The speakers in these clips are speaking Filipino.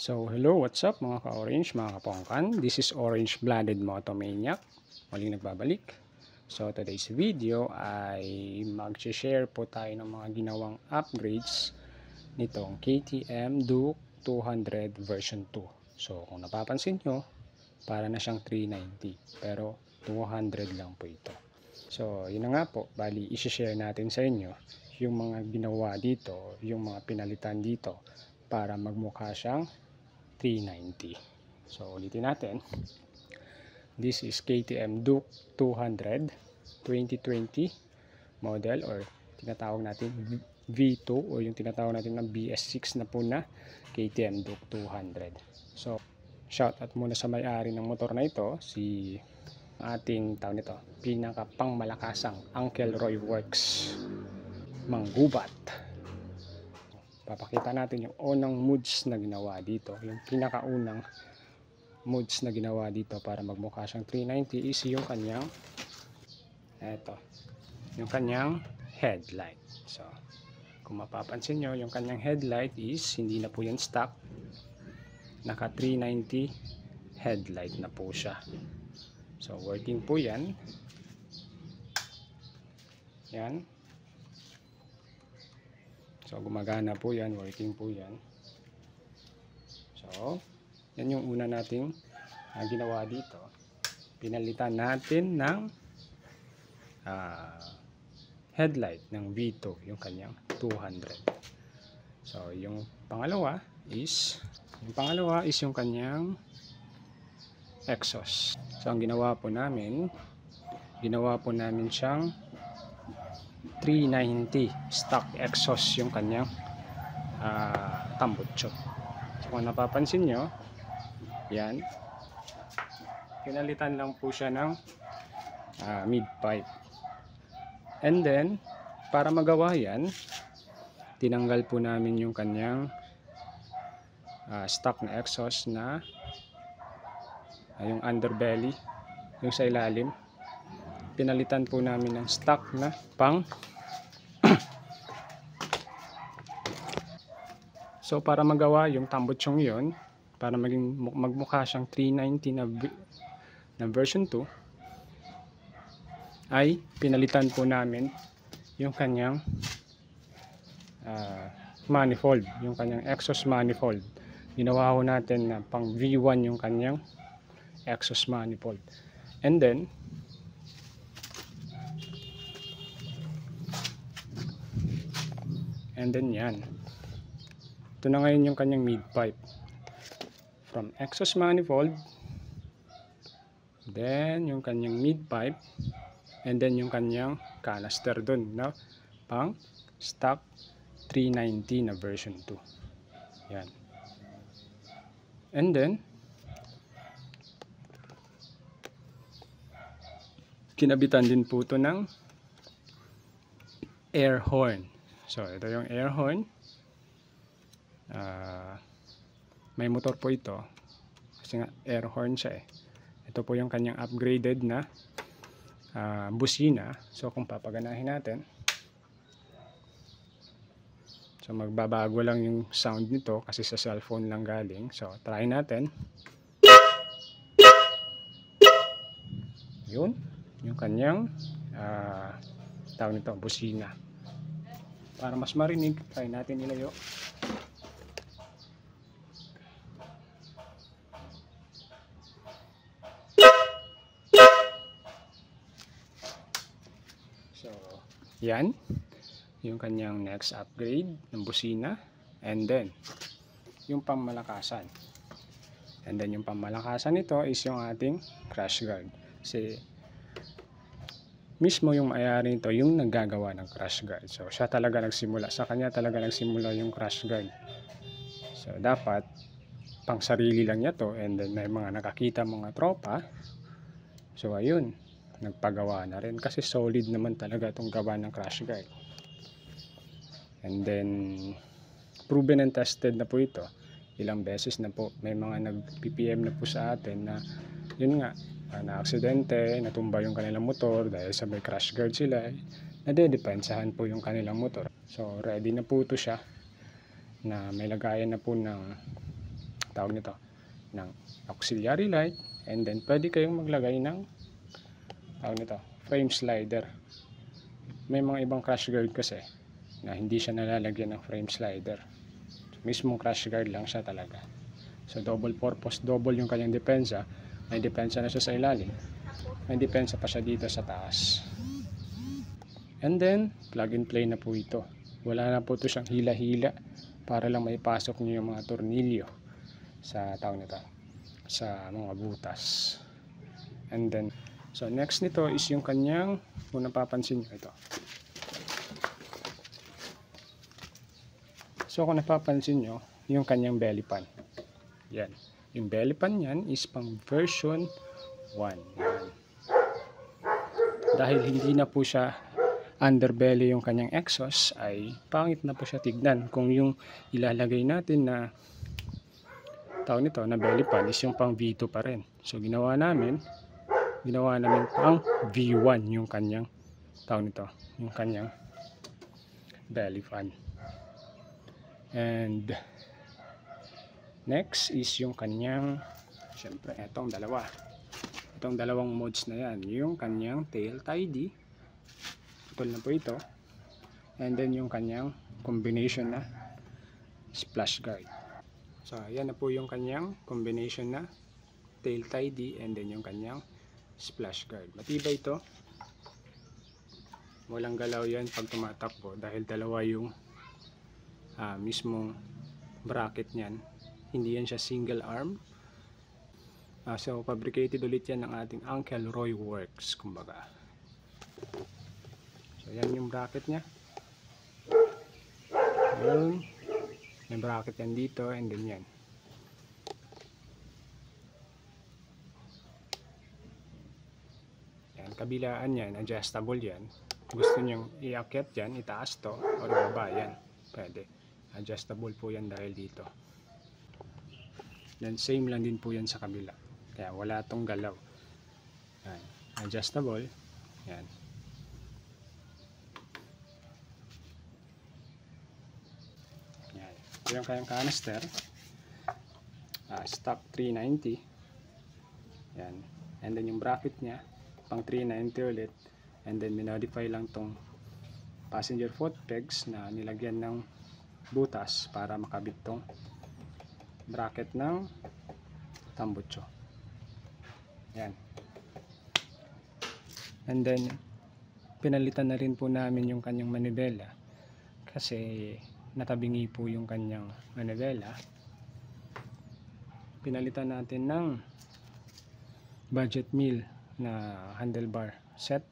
So hello, what's up mga ka-orange, mga kapongkan? This is Orange Blooded Motomaniac. Muling nagbabalik. So today's video ay mag-share po tayo ng mga ginawang upgrades nitong KTM Duke 200 version 2. So kung napapansin nyo, para na siyang 390 pero 200 lang po ito. So yun na nga po, bali i-share natin sa inyo yung mga ginawa dito, yung mga pinalitan dito para magmukha siyang 390. So ulitin natin. This is KTM Duke 200 2020 model, or tinatawag natin V2, o yung tinatawag natin ng BS6 na po na KTM Duke 200. So shout out muna sa may-ari ng motor na ito, si ating tawag nito, pinaka pangmalakasang Uncle Roy Works Manggubat. Papakita natin yung unang mods na ginawa dito. Yung pinakaunang mods na ginawa dito para magmukha siyang 390 is yung kanyang yung kanyang headlight. So kung mapapansin nyo, yung kanyang headlight is hindi na po yan stock, naka 390 headlight na po siya. So working po yan. Yan. So gumagana po yan, working po yan. So yan yung una nating ginawa dito. Pinalitan natin ng headlight ng V2, yung kanyang 200. So yung pangalawa is yung kanyang exhaust. So ang ginawa po namin siyang 390 stock exhaust yung kanyang tambutso. So kung napapansin nyo, yan, pinalitan lang po siya ng mid pipe. And then para magawa yan, tinanggal po namin yung kanyang stock na exhaust na yung underbelly, yung sa ilalim. Pinalitan po namin ng stock na pang so para magawa yung tambutsyong yon, para magmukha siyang 390 na version 2, ay pinalitan po namin yung kanyang manifold, yung kanyang exhaust manifold. Ginawa ho natin na pang V1 yung kanyang exhaust manifold. And then yan, ito na ngayon yung kanyang mid pipe, from exhaust manifold, then yung kanyang mid pipe, and then yung kanyang canister dun na pang stock 390 na version 2. Yan. And then kinabitan din po ito ng air horn. So ito yung air horn. May motor po ito kasi nga air horn siya eh. Ito po yung kanyang upgraded na busina. So kung papaganahin natin, so magbabago lang yung sound nito kasi sa cellphone lang galing. So try natin. Yun yung kanyang tawag nito, busina. Para mas marinig, try natin ilayo. So yan yung kanyang next upgrade ng busina. And then yung pamalakasan. And then yung pamalakasan nito is yung ating crash guard. Kasi mismo yung may-ari nito yung naggagawa ng crash guard. So siya talaga nagsimula, sa kanya talaga nagsimula yung crash guard. So dapat pang sarili lang niya to, and then may mga nakakita mga tropa. So ayun, nagpagawa na rin kasi solid naman talaga itong gawa ng crash guard. And then proven and tested na po ito. Ilang beses na po may mga nag-PPM na po sa atin na yun nga, na aksidente, natumba yung kanilang motor dahil sa may crash guard sila, nadedepensahan po yung kanilang motor. So ready na po ito siya na may lagayan na po ng tawag nito, ng auxiliary light, and then pwede kayong maglagay ng tawag nito, frame slider. May mga ibang crash guard kasi na hindi siya nalalagyan ng frame slider. So, mismong crash guard lang siya talaga. So double purpose, double yung kanyang depensa. May depensa na siya sa ilalim, may depensa pa siya dito sa taas. And then plug and play na po ito. Wala na po ito siyang hila-hila para lang maipasok niyo yung mga tornilyo sa tawag nito, sa mga butas. And then so next nito is yung kanyang, kung napapansin nyo ito. So kung napapansin nyo, yung kanyang belly pan. Yan. Yung belly pan yan is pang version 1. Yan. Dahil hindi na po siya underbelly yung kanyang exhaust, ay pangit na po siya tignan. Kung yung ilalagay natin na tawag nito na belly pan is yung pang V2 pa rin. So ginawa namin pang V1 yung kanyang tawag nito, yung kanyang belly fan. And next is yung kanyang, syempre itong dalawang modes na yan, yung kanyang tail tidy, putol na po ito, and then yung kanyang combination na splash guard. So yan na po yung kanyang combination na tail tidy and then yung kanyang splash guard. Matibay ito, walang galaw yan pag tumatakbo dahil dalawa yung mismong bracket niyan, hindi yan siya single arm. So fabricated ulit yan ng ating Uncle Roy Works, kumbaga. So yan yung bracket nya, may bracket yan dito, and then yan. Kabilaan yan, adjustable yan. Gusto nyong iakyat yan, itaas to, o ibaba yan, pwede. Adjustable po yan dahil dito. Then same lang din po yan sa kabila, kaya wala tong galaw. Yan. Adjustable yan. Yan. Ito yung kayang canister, stock 390 yan, and then yung bracket nya pang 390 ulit, and then minodify lang tong passenger foot pegs na nilagyan ng butas para makabit tong bracket ng tambutso. Yan. And then pinalitan na rin po namin yung kanyang manibela kasi natabingi po yung kanyang manibela. Pinalitan natin ng budget meal na handlebar set,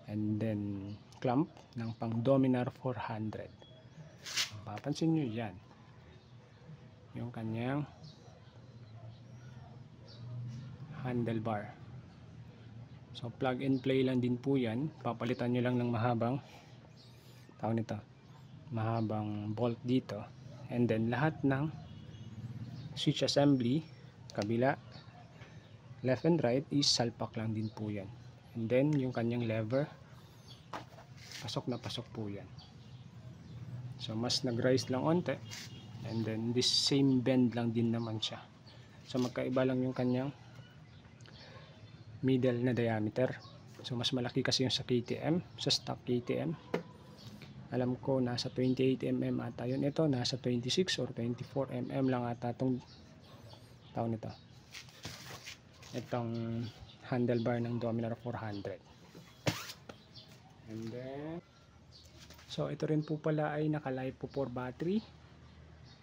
and then clamp ng pang Dominar 400. Papansin nyo yan, yung kanyang handlebar. So plug and play lang din po yan. Papalitan nyo lang ng mahabang tawag nito, mahabang bolt dito, and then lahat ng switch assembly kabila, left and right is salpak lang din po yan. And then yung kanyang lever, pasok na pasok po yan. So mas nag-rise lang onte, and then this same bend lang din naman siya. So magkaiba lang yung kanyang middle na diameter. So mas malaki kasi yung sa KTM, sa stock KTM. Alam ko nasa 28mm ata yun. Ito nasa 26 or 24mm lang ata itong tawag nito, itong handlebar ng Dominar 400. And then so ito rin po pala ay naka LiPo 4 battery.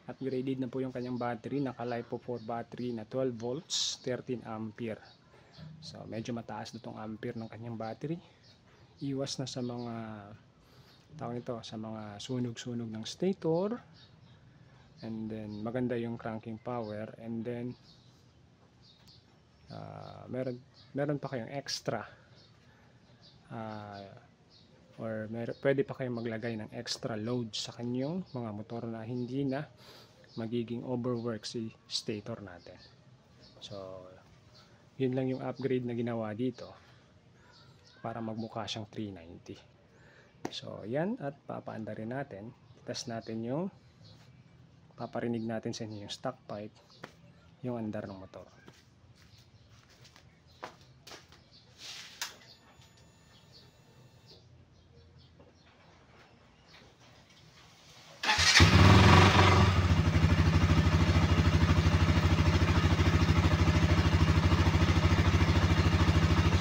Upgraded na po yung kanyang battery, naka LiPo 4 battery na 12 volts 13 ampere. So medyo mataas na tong ampere ng kanyang battery. Iwas na sa mga tawag nito, sa mga sunog-sunog ng stator. And then maganda yung cranking power, and then meron pa kayong extra pwede pa kayong maglagay ng extra load sa kanyang mga motor na hindi na magiging overwork si stator natin. So yun lang yung upgrade na ginawa dito para magmukha siyang 390. So yan, at papaanda rin natin, test natin yung paparinig natin sa inyo yung stock pipe yung andar ng motor.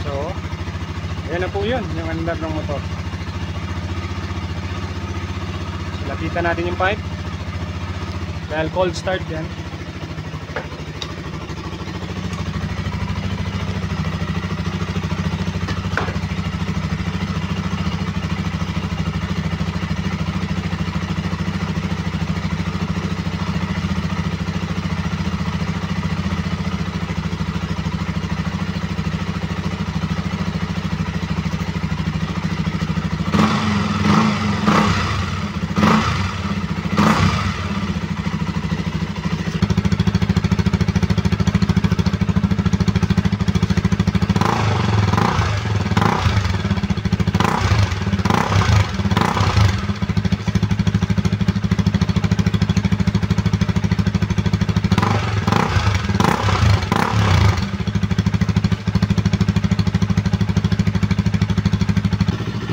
So, ayan na po yun, yung andar ng motor. So, lapitan natin yung pipe. Dahil cold start yan.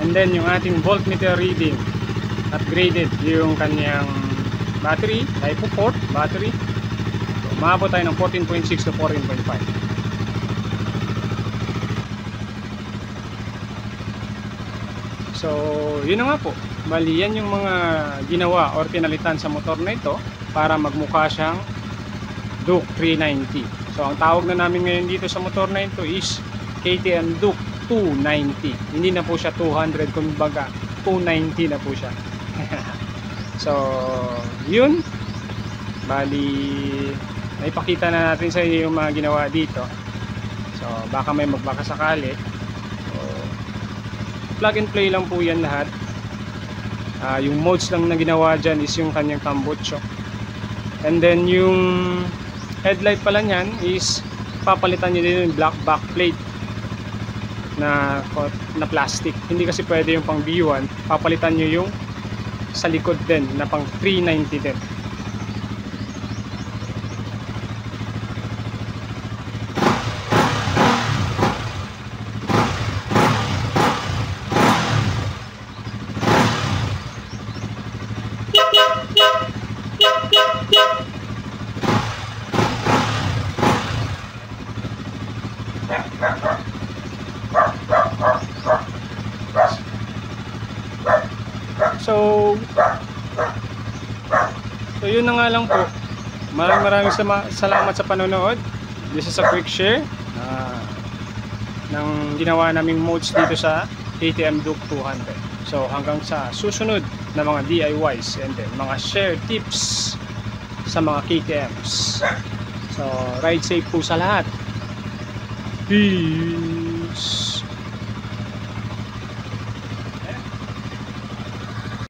And then yung ating voltmeter reading, upgraded yung kanyang battery, type 4 battery. So, umabot tayo ng 14.6 to 14.5. So, yun na nga po. Bali, yan yung mga ginawa or pinalitan sa motor na ito para magmukha siyang Duke 390. So, ang tawag na namin ngayon dito sa motor na ito is KTM Duke 290. Hindi na po siya 200, kumbaga 290 na po siya. So, yun. Bali, naipakita na natin sa inyo yung mga ginawa dito. So, baka may magbaka sakali. So, plug and play lang po yan lahat. Yung modes lang na ginawa dyan is yung kanyang tambucho. And then yung headlight pala nyan is papalitan nyo din yung black backplate na plastic. Hindi kasi pwede yung pang B1, papalitan nyo yung sa likod din na pang 390 din. So yun na nga lang po. Maraming salamat sa panonood. This is a quick share ng ginawa naming modes dito sa KTM Duke 200. So hanggang sa susunod na mga DIYs and then mga share tips sa mga KTMs. So ride safe po sa lahat. Peace.